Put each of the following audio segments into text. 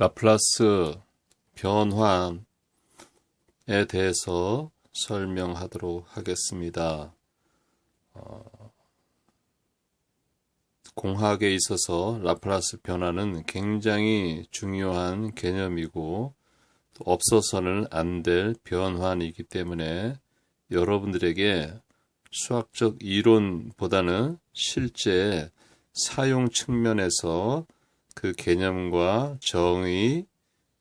라플라스 변환에 대해서 설명하도록 하겠습니다. 공학에 있어서 라플라스 변화는 굉장히 중요한 개념이고 또 없어서는 안 될 변환이기 때문에 여러분들에게 수학적 이론보다는 실제 사용 측면에서 그 개념과 정의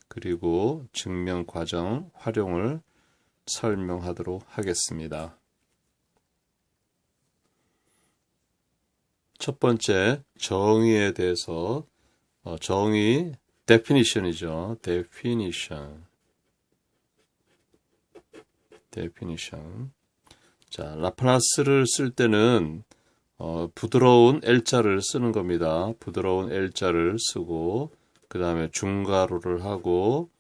그리고 증명 과정 활용을 설명하도록 하겠습니다. 첫 번째 정의에 대해서 정의 definition이죠. definition. 자, 라플라스를 쓸 때는 부드러운 L자를 쓰는 겁니다. 부드러운 L자를 쓰고 그 다음에 중괄호를 하고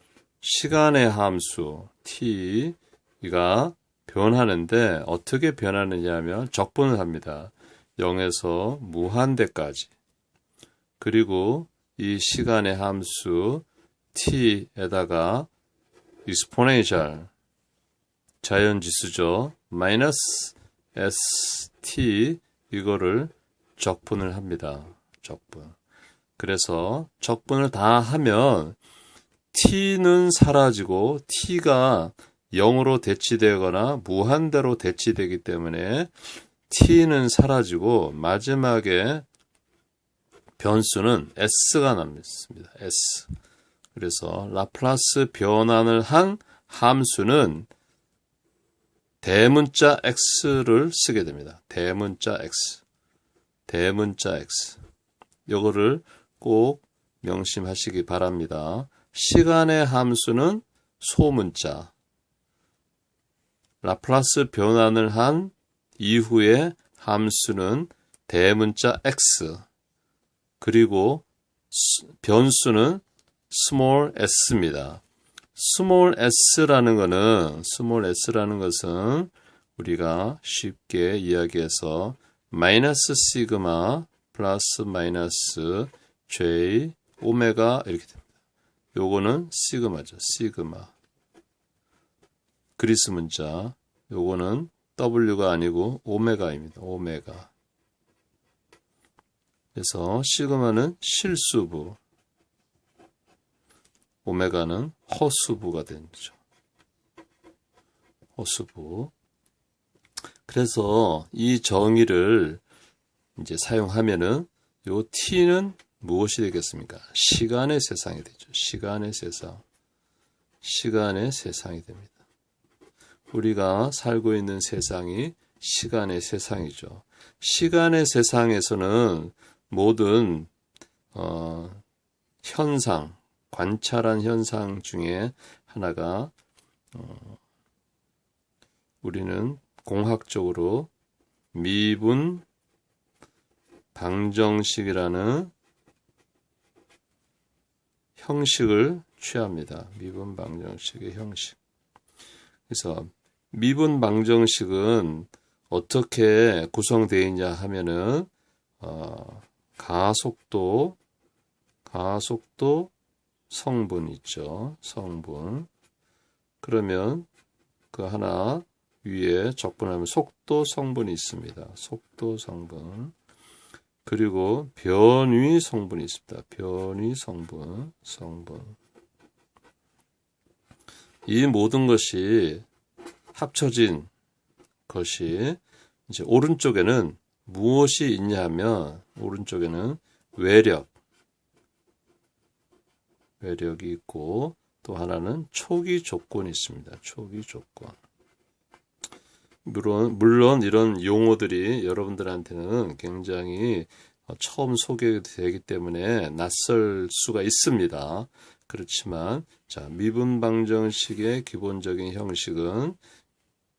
시간의 함수 t가 변하는데 어떻게 변하느냐 하면 적분을 합니다. 0에서 무한대까지. 그리고 이 시간의 함수 t에다가 exponential 자연지수죠. 마이너스 st 이거를 적분을 합니다. 적분. 그래서 적분을 다 하면 t는 사라지고 t가 0으로 대치되거나 무한대로 대치되기 때문에 t는 사라지고 마지막에 변수는 s가 남습니다. s. 그래서 라플라스 변환을 한 함수는 대문자 x를 쓰게 됩니다. 대문자 x. 요거를 꼭 명심하시기 바랍니다. 시간의 함수는 소문자. 라플라스 변환을 한 이후에 함수는 대문자 x. 그리고 변수는 small s입니다. small s라는 것은 우리가 쉽게 이야기해서 마이너스 시그마 플러스 마이너스 j 오메가 이렇게 됩니다. 요거는 시그마죠. 시그마. 그리스 문자. 요거는 w가 아니고 오메가입니다. 오메가. 그래서 시그마는 실수부. 오메가는 허수부가 되죠. 허수부. 그래서 이 정의를 이제 사용하면은 요 t는 무엇이 되겠습니까? 시간의 세상이 되죠. 시간의 세상이 됩니다. 우리가 살고 있는 세상이 시간의 세상이죠. 시간의 세상에서는 모든 현상, 관찰한 현상 중에 하나가 우리는 공학적으로 미분 방정식이라는 형식을 취합니다. 미분 방정식의 형식. 그래서 미분 방정식은 어떻게 구성되어 있냐 하면은 가속도 성분 있죠. 성분. 그러면 그 하나 위에 적분하면 속도 성분이 있습니다. 속도 성분. 그리고 변위 성분이 있습니다. 변위 성분. 이 모든 것이 합쳐진 것이 이제 오른쪽에는 무엇이 있냐 하면 오른쪽에는 외력이 있고 또 하나는 초기 조건이 있습니다. 초기 조건. 물론 이런 용어들이 여러분들한테는 굉장히 처음 소개되기 때문에 낯설 수가 있습니다. 그렇지만 자, 미분 방정식의 기본적인 형식은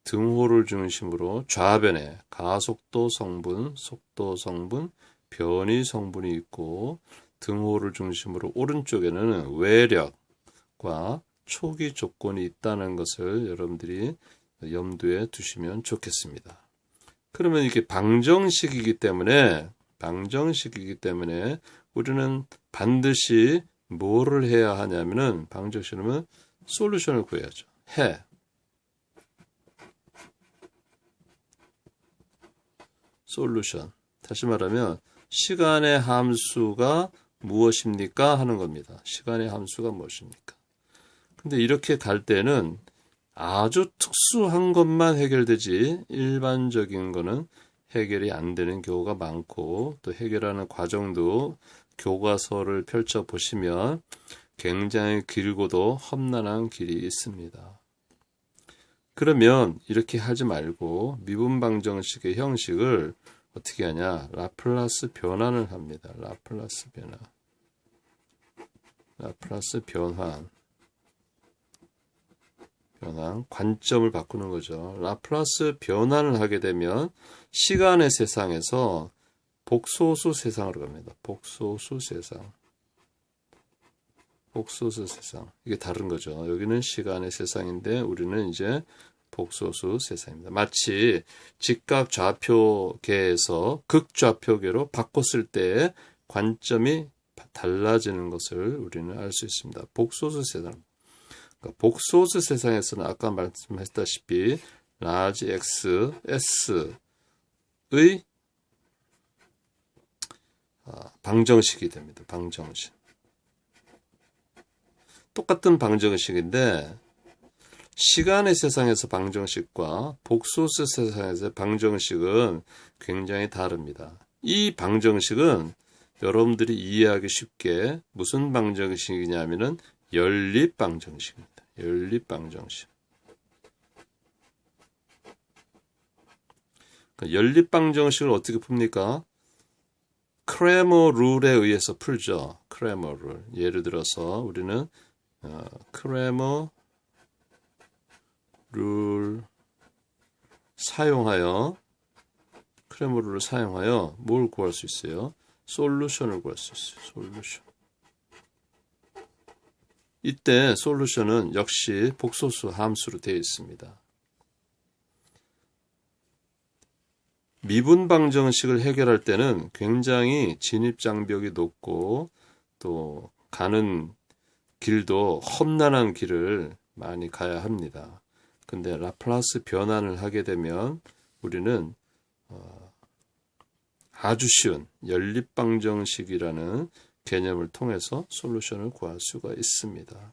등호를 중심으로 좌변에 가속도 성분, 속도 성분, 변위 성분이 있고 등호를 중심으로 오른쪽에는 외력과 초기 조건이 있다는 것을 여러분들이 염두에 두시면 좋겠습니다. 그러면 이게 방정식이기 때문에 우리는 반드시 뭐를 해야 하냐면은 방정식은 솔루션을 구해야죠. 해. 솔루션. 다시 말하면 시간의 함수가 무엇입니까? 하는 겁니다. 시간의 함수가 무엇입니까? 근데 이렇게 갈 때는 아주 특수한 것만 해결되지 일반적인 거는 해결이 안 되는 경우가 많고, 또 해결하는 과정도 교과서를 펼쳐 보시면 굉장히 길고도 험난한 길이 있습니다. 그러면 이렇게 하지 말고 미분 방정식의 형식을 어떻게 하냐? 라플라스 변환을 합니다. 라플라스 변환. 라플라스 변환. 관점을 바꾸는 거죠. 라플라스 변환을 하게 되면 시간의 세상에서 복소수 세상으로 갑니다. 복소수 세상. 복소수 세상. 이게 다른 거죠. 여기는 시간의 세상인데 우리는 이제 복소수 세상입니다. 마치 직각 좌표계에서 극좌표계로 바꿨을 때 관점이 달라지는 것을 우리는 알 수 있습니다. 복소수 세상. 그러니까 복소수 세상에서는 아까 말씀했다시피 라지 X, S의 방정식이 됩니다. 방정식. 똑같은 방정식인데 시간의 세상에서 방정식과 복소수 세상에서 방정식은 굉장히 다릅니다. 이 방정식은 여러분들이 이해하기 쉽게 무슨 방정식이냐면은 연립방정식입니다. 연립방정식. 연립방정식을 어떻게 풉니까? 크레머 룰에 의해서 풀죠. 크레머 룰. 예를 들어서 우리는 크레머 룰 사용하여 크레머 룰을 사용하여 뭘 구할 수 있어요? 솔루션을 구할 수 있어요. 솔루션. 이때 솔루션은 역시 복소수 함수로 되어 있습니다. 미분 방정식을 해결할 때는 굉장히 진입장벽이 높고 또 가는 길도 험난한 길을 많이 가야 합니다. 근데 라플라스 변환을 하게 되면 우리는 아주 쉬운 연립방정식이라는 개념을 통해서 솔루션을 구할 수가 있습니다.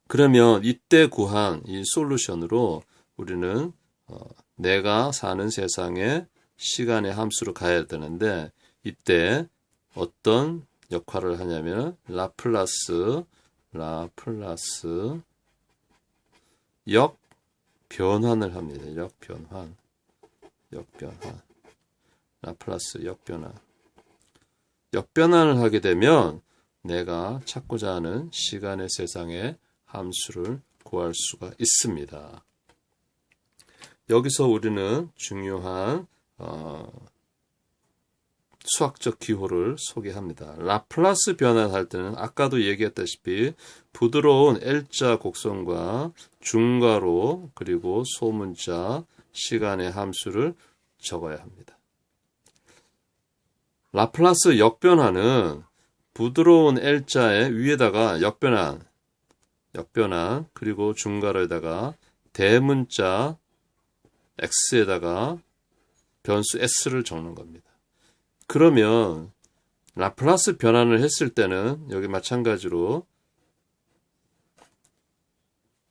그러면 이때 구한 이 솔루션으로 우리는 내가 사는 세상에 시간의 함수로 가야 되는데 이때 어떤 역할을 하냐면 라플라스 역변환을 합니다. 역변환. 라플라스 역변환. 역변환을 하게 되면 내가 찾고자 하는 시간의 세상의 함수를 구할 수가 있습니다. 여기서 우리는 중요한 수학적 기호를 소개합니다. 라플라스 변환할 때는 아까도 얘기했다시피 부드러운 L자 곡선과 중괄호 그리고 소문자 시간의 함수를 적어야 합니다. 라플라스 역변환은 부드러운 L자의 위에다가 역변환 그리고 중괄호에다가 대문자 X에다가 변수 S를 적는 겁니다. 그러면 라플라스 변환을 했을 때는 여기 마찬가지로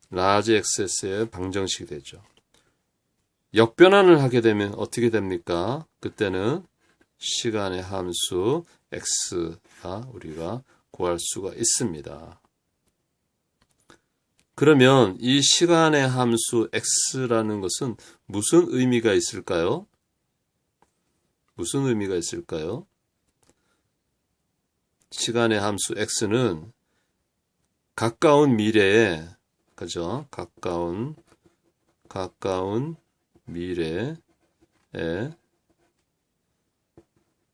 라지 XS의 방정식이 되죠. 역변환을 하게 되면 어떻게 됩니까? 그때는 시간의 함수 X가 우리가 구할 수가 있습니다. 그러면 이 시간의 함수 X라는 것은 무슨 의미가 있을까요? 무슨 의미가 있을까요? 시간의 함수 X는 가까운 미래에, 그죠? 가까운 미래에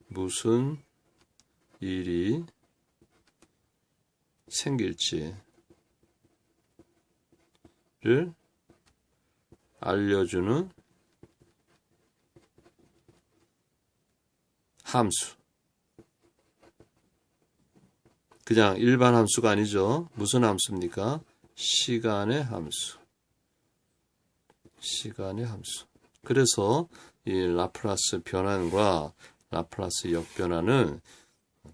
무슨 일이 생길지를 알려주는 함수. 그냥 일반 함수가 아니죠. 무슨 함수입니까? 시간의 함수. 시간의 함수. 그래서 이 라플라스 변환과 라플라스 역변환은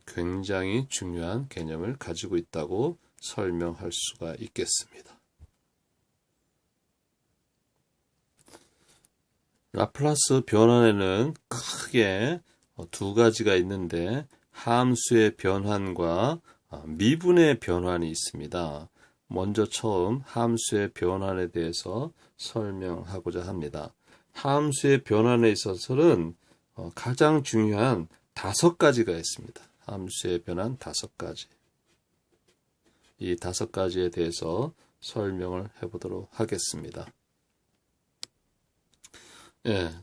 굉장히 중요한 개념을 가지고 있다고 설명할 수가 있겠습니다. 라플라스 변환에는 크게 두 가지가 있는데 함수의 변환과 미분의 변환이 있습니다. 먼저 처음 함수의 변환에 대해서 설명하고자 합니다. 함수의 변환에 있어서는 가장 중요한 5가지가 있습니다. 함수의 변환 5가지. 이 5가지에 대해서 설명을 해보도록 하겠습니다.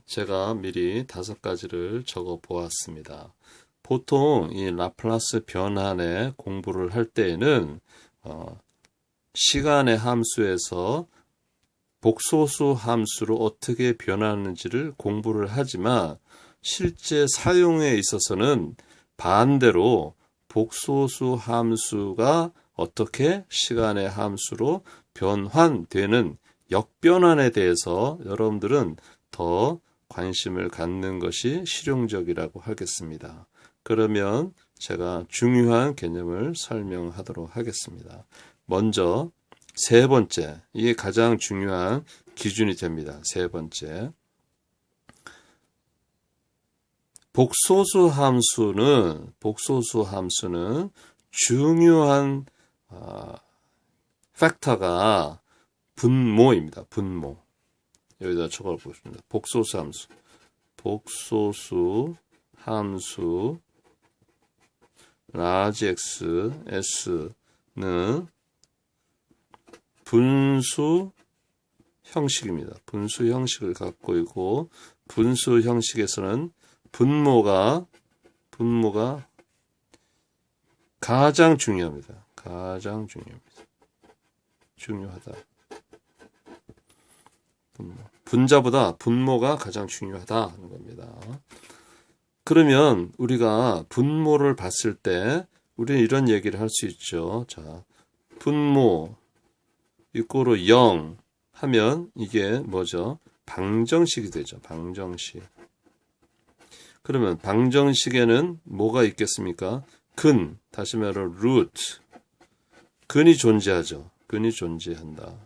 제가 미리 5가지를 적어 보았습니다. 보통 이 라플라스 변환의 공부를 할 때에는 시간의 함수에서 복소수 함수로 어떻게 변하는지를 공부를 하지만 실제 사용에 있어서는 반대로 복소수 함수가 어떻게 시간의 함수로 변환되는 역변환에 대해서 여러분들은 더 관심을 갖는 것이 실용적이라고 하겠습니다. 그러면 제가 중요한 개념을 설명하도록 하겠습니다. 먼저 세 번째, 이게 가장 중요한 기준이 됩니다. 세 번째, 복소수 함수는 중요한 팩터가 분모입니다. 분모. 여기다 적어보겠습니다. 복소수 함수 라지 x s는 분수 형식입니다. 분수 형식을 갖고 있고 분수 형식에서는 분모가 가장 중요합니다. 가장 중요하다. 분자보다 분모가 가장 중요하다는 겁니다. 그러면 우리가 분모를 봤을 때 우리는 이런 얘기를 할 수 있죠. 자, 분모 이꼬르 0 하면 이게 뭐죠? 방정식이 되죠. 방정식. 그러면 방정식에는 뭐가 있겠습니까? 근, 다시 말해 루트. 근이 존재하죠. 근이 존재한다.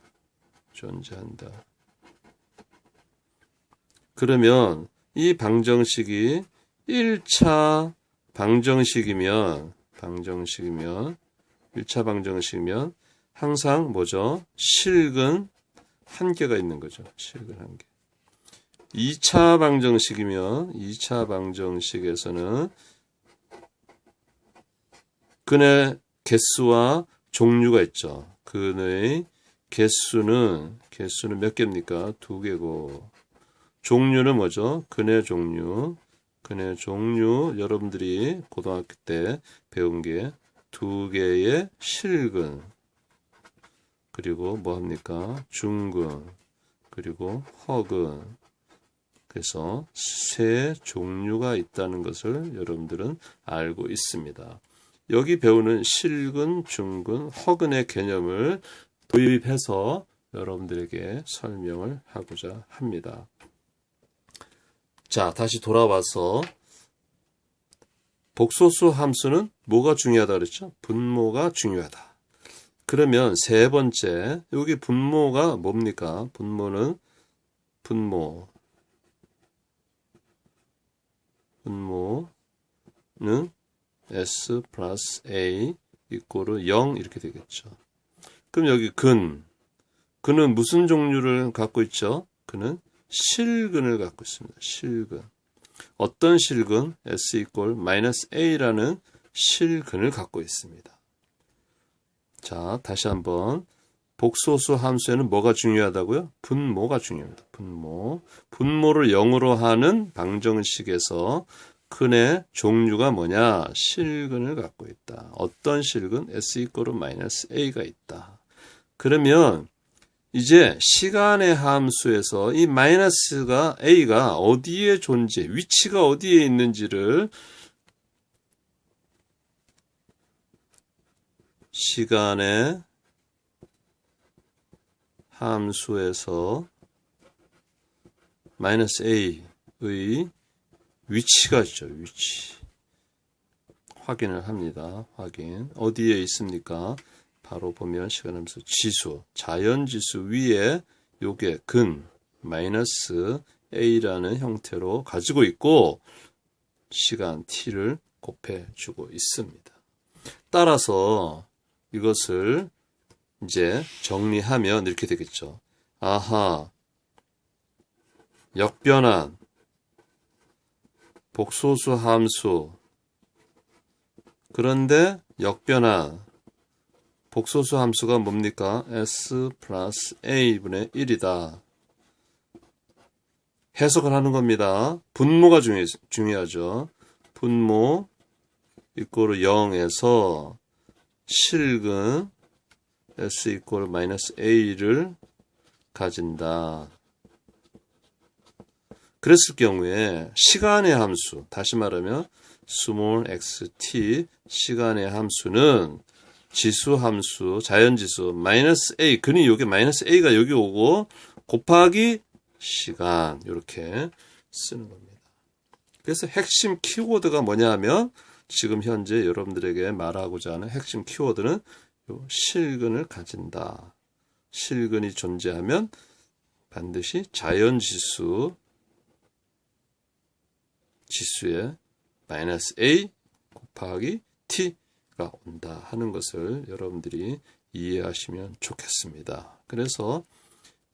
그러면 이 방정식이 1차 방정식이면 1차 방정식이면 항상 뭐죠? 실근 한 개가 있는 거죠. 실근 한 개. 2차 방정식이면 2차 방정식에서는 근의 개수와 종류가 있죠. 근의 개수는 몇 개입니까? 2개고 종류는 뭐죠? 근의 종류 여러분들이 고등학교 때 배운 게 2개의 실근 그리고 뭐 합니까? 중근 그리고 허근. 그래서 3 종류가 있다는 것을 여러분들은 알고 있습니다. 여기 배우는 실근, 중근, 허근의 개념을 도입해서 여러분들에게 설명을 하고자 합니다. 자, 다시 돌아와서 복소수 함수는 뭐가 중요하다 그랬죠? 분모가 중요하다. 그러면 세 번째, 여기 분모가 뭡니까? 분모는 S 플러스 A 이꼬르 0 이렇게 되겠죠. 그럼 여기 근은 무슨 종류를 갖고 있죠? 근은 실근을 갖고 있습니다. 실근. 어떤 실근? S 이꼴 마이너스 A라는 실근을 갖고 있습니다. 자, 다시 한번 복소수 함수에는 뭐가 중요하다고요? 분모가 중요합니다. 분모를 0으로 하는 방정식에서 근의 종류가 뭐냐? 실근을 갖고 있다. 어떤 실근? S 이꼴 마이너스 A가 있다. 그러면 이제 시간의 함수에서 이 마이너스가 A가 어디에 위치가 어디에 있는지를 시간의 함수에서 마이너스 a의 위치가 있죠. 위치 확인을 합니다. 확인. 어디에 있습니까? 바로 보면 시간함수 지수, 자연지수 위에 요게 근 마이너스 a라는 형태로 가지고 있고 시간 t를 곱해주고 있습니다. 따라서 이것을 이제 정리하면 이렇게 되겠죠. 아하, 역변환, 복소수 함수, 그런데 역변환, 복소수 함수가 뭡니까? s 플러스 a분의 1이다. 해석을 하는 겁니다. 분모가 중요하죠. 분모 이꼬르 0에서 실근 s 이꼬르 마이너스 a를 가진다. 그랬을 경우에 시간의 함수, 다시 말하면 small xt, 시간의 함수는 지수 함수, 자연지수 마이너스 a, 근이 여기 마이너스 a가 여기 오고 곱하기 시간 이렇게 쓰는 겁니다. 그래서 핵심 키워드가 뭐냐 하면 지금 현재 여러분들에게 말하고자 하는 핵심 키워드는 요 실근을 가진다. 실근이 존재하면 반드시 자연지수 지수에 마이너스 a 곱하기 t가 온다 하는 것을 여러분들이 이해하시면 좋겠습니다. 그래서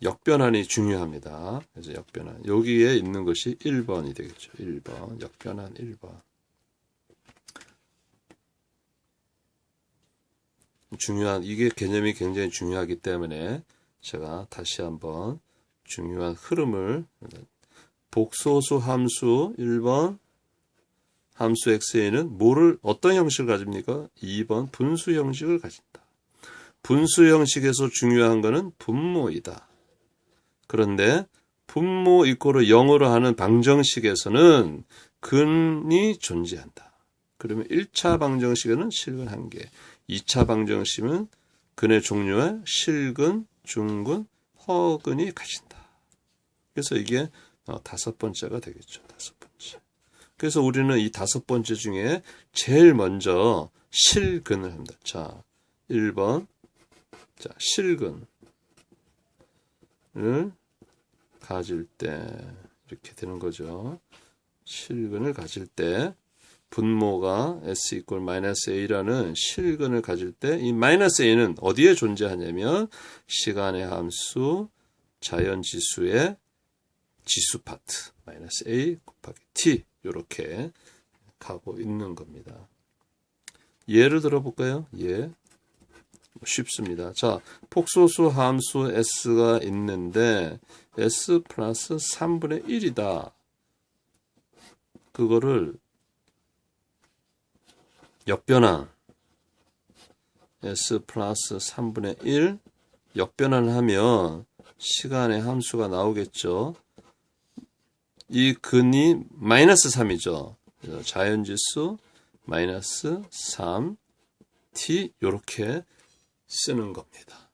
역변환이 중요합니다. 그래서 역변환. 여기에 있는 것이 1번이 되겠죠. 1번. 역변환 1번. 이게 개념이 굉장히 중요하기 때문에 제가 다시 한번 중요한 흐름을 복소수 함수 1번 함수 xa는 어떤 형식을 가집니까? 2번 분수 형식을 가진다. 분수 형식에서 중요한 것은 분모이다. 그런데 분모 이꼬르 0으로 하는 방정식에서는 근이 존재한다. 그러면 1차 방정식에는 실근 1개, 2차 방정식은 근의 종류와 실근, 중근, 허근이 가진다. 그래서 이게 5번째가 되겠죠. 5번째. 그래서 우리는 이 5번째 중에 제일 먼저 실근을 합니다. 자, 1번. 자, 실근을 가질 때 이렇게 되는 거죠. 실근을 가질 때 분모가 s 이퀄 마이너스 a라는 실근을 가질 때 이 마이너스 a는 어디에 존재하냐면 시간의 함수 자연지수의 지수 파트 마이너스 a 곱하기 t 이렇게 가고 있는 겁니다. 예를 들어볼까요? 예. 쉽습니다. 자, 폭소수 함수 s가 있는데 s 플러스 3분의 1이다. 그거를 역변환 s 플러스 3분의 1 역변환을 하면 시간의 함수가 나오겠죠. 이 근이 마이너스 3이죠. 자연지수 마이너스 3t 이렇게 쓰는 겁니다.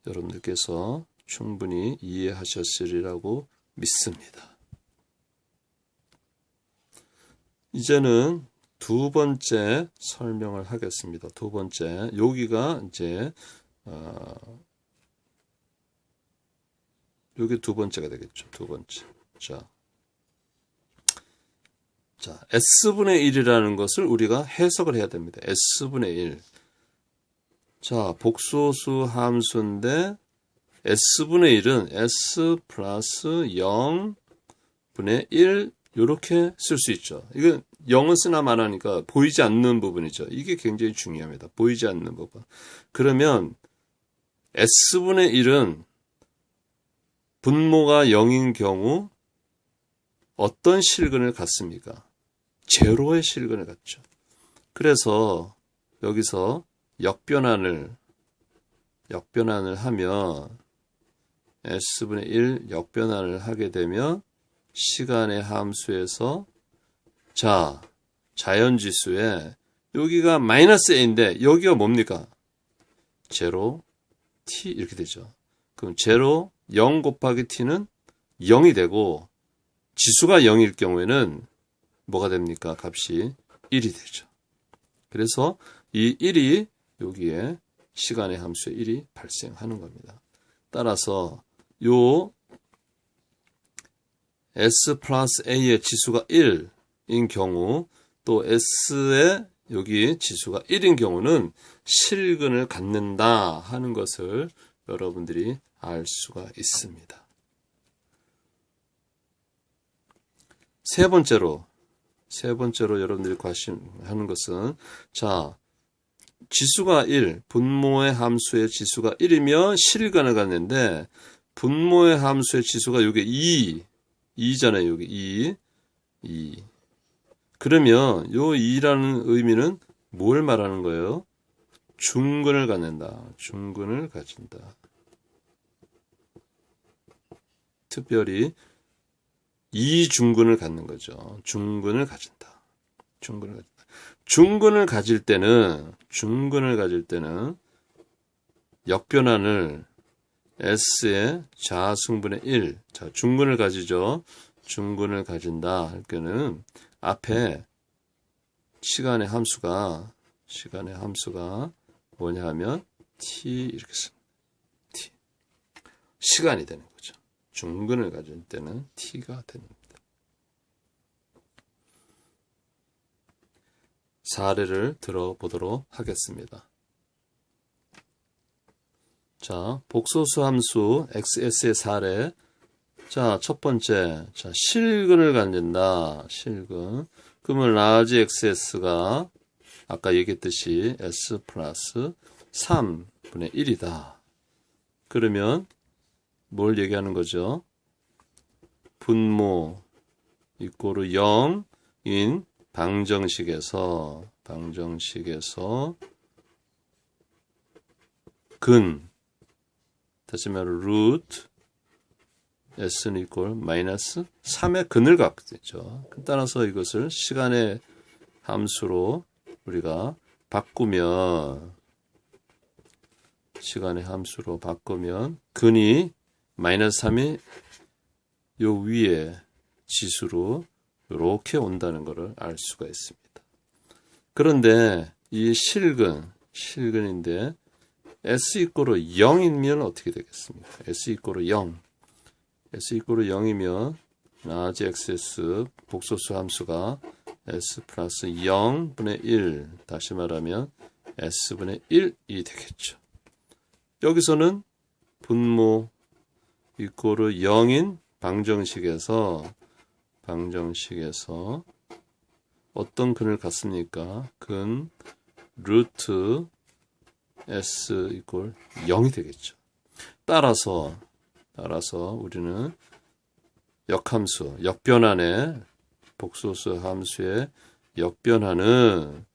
여러분들께서 충분히 이해하셨으리라고 믿습니다. 이제는 두 번째 설명을 하겠습니다. 두 번째, 여기가 이제 여기 두 번째가 되겠죠. 두 번째. 자, S분의 1이라는 것을 우리가 해석을 해야 됩니다. S분의 1. 자, 복소수 함수인데 S분의 1은 S 플러스 0분의 1 이렇게 쓸 수 있죠. 이건 0은 쓰나 마나니까 보이지 않는 부분이죠. 이게 굉장히 중요합니다. 보이지 않는 부분. 그러면 S분의 1은 분모가 0인 경우 어떤 실근을 갖습니까? 제로의 실근을 갖죠. 그래서 여기서 역변환을 하면 S분의 1 역변환을 하게 되면 시간의 함수에서 자, 자연지수에 여기가 마이너스 a인데 여기가 뭡니까? 제로 t 이렇게 되죠. 그럼 제로 0 곱하기 t는 0이 되고 지수가 0일 경우에는 뭐가 됩니까? 값이 1이 되죠. 그래서 이 1이 여기에 시간의 함수에 1이 발생하는 겁니다. 따라서 요 s 플러스 a의 지수가 1인 경우 또 s의 여기 지수가 1인 경우는 실근을 갖는다 하는 것을 여러분들이 알 수가 있습니다. 세 번째로 여러분들이 관심하는 것은 자 지수가 1, 분모의 함수의 지수가 1이면 실근을 갖는데 분모의 함수의 지수가 여기 2잖아요. 여기 2. 그러면 요 2라는 의미는 뭘 말하는 거예요? 중근을 갖는다. 중근을 가진다. 특별히 2중근을 갖는 거죠. 중근을 가진다. 중근을 가질 때는 역변환을 S의 자승분의 1. 자, 중근을 가지죠. 중근을 가진다 할 때는 앞에 시간의 함수가 뭐냐 하면 t 이렇게 씁니다. t. 시간이 되는 거죠. 중근을 가질 때는 t가 됩니다. 사례를 들어보도록 하겠습니다. 자, 복소수 함수 xs의 사례. 자, 첫 번째. 자, 실근을 갖는다. 실근. 그러면 라지 xs가 아까 얘기했듯이 s 플러스 3분의 1이다. 그러면 뭘 얘기하는 거죠? 분모 이꼬르 0인 방정식에서 근 다시 말해 루트 s는 이꼴 마이너스 3의 근을 갖게 되죠. 따라서 이것을 시간의 함수로 우리가 바꾸면 근이 마이너스 3이 요 위에 지수로 이렇게 온다는 것을 알 수가 있습니다. 그런데 이 실근인데 s 이꼬르 0이면 어떻게 되겠습니까? s 이꼬르 0이면 라지 xs 복소수 함수가 s 플러스 0분의 1 다시 말하면 s분의 1이 되겠죠. 여기서는 분모 이꼬르 0인 방정식에서 어떤 근을 갖습니까? 근 루트 s 이꼴 0이 되겠죠. 따라서 우리는 역함수, 역변환의 복소수 함수의 역변환은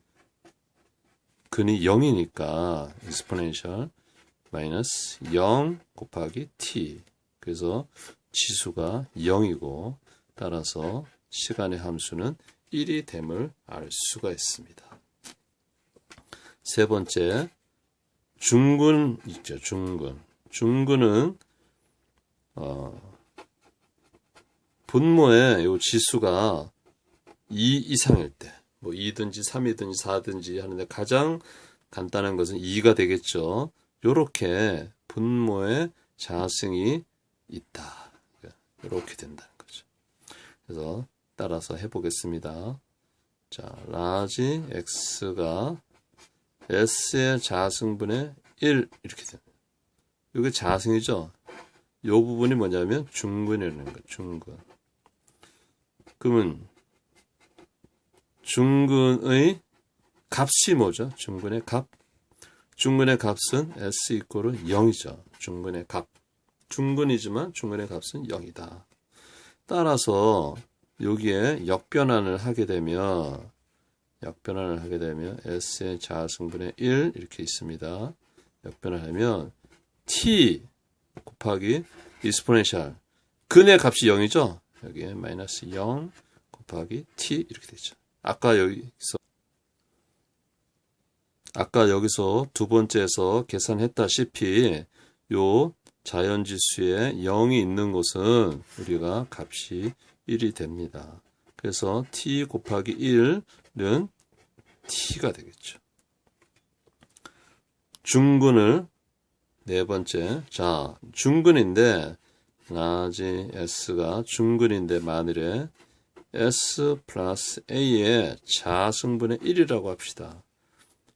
근이 0이니까 exponential 마이너스 0 곱하기 t. 그래서 지수가 0이고 따라서 시간의 함수는 1이 됨을 알 수가 있습니다. 세 번째, 중근 있죠. 중근은 분모의 요 지수가 2 이상일 때, 뭐 2든지 3이든지 4든지 하는데 가장 간단한 것은 2가 되겠죠. 요렇게 분모의 자승이 있다. 이렇게 된다는 거죠. 그래서 따라서 해보겠습니다. 자, 라지 x가 s의 자승분의 1 이렇게 됩니다. 이게 자승이죠. 이 부분이 뭐냐면 중근이라는 거예요. 중근. 그러면 중근의 값이 뭐죠? 중근의 값. 중근의 값은 s 이꼬르 0이죠. 중근의 값. 중근이지만 중근의 값은 0이다. 따라서 여기에 역변환을 하게 되면 s의 자승분의 1 이렇게 있습니다. 역변환하면 t 곱하기 exponential 근의 값이 0이죠. 여기에 마이너스 0 곱하기 t 이렇게 되죠. 아까 여기서 아까 여기서 두 번째에서 계산했다시피 요 자연지수에 0이 있는 곳은 우리가 값이 1이 됩니다. 그래서 t 곱하기 1은 t가 되겠죠. 중근을 네 번째, 자 중근인데 라지 s가 중근인데 만일에 s 플러스 a의 자승분의 1이라고 합시다.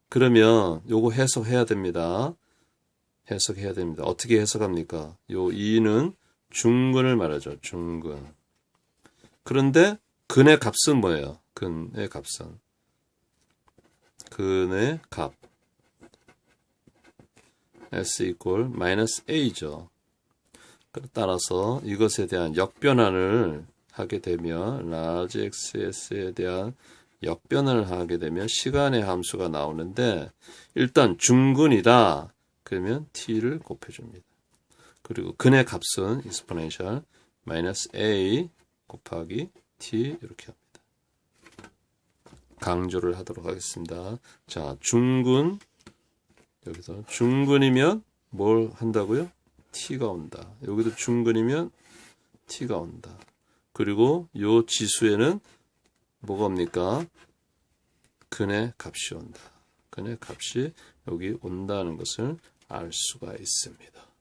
그러면 요거 해석해야 됩니다. 해석해야 됩니다. 어떻게 해석합니까? 요 2는 중근을 말하죠. 중근. 그런데 근의 값은 뭐예요? 근의 값은 근의 값 s 이퀄 마이너스 a죠. 따라서 이것에 대한 역변환을 하게 되면 large xs에 대한 역변환을 하게 되면 시간의 함수가 나오는데 일단 중근이다. 그러면 t를 곱해줍니다. 그리고 근의 값은 exponential 마이너스 a 곱하기 t 이렇게 합니다. 강조를 하도록 하겠습니다. 자, 중근 여기서 중근이면 뭘 한다고요? t가 온다. 여기도 중근이면 t가 온다. 그리고 요 지수에는 뭐가 옵니까? 근의 값이 온다. 근의 값이 여기 온다는 것을 알 수가 있습니다.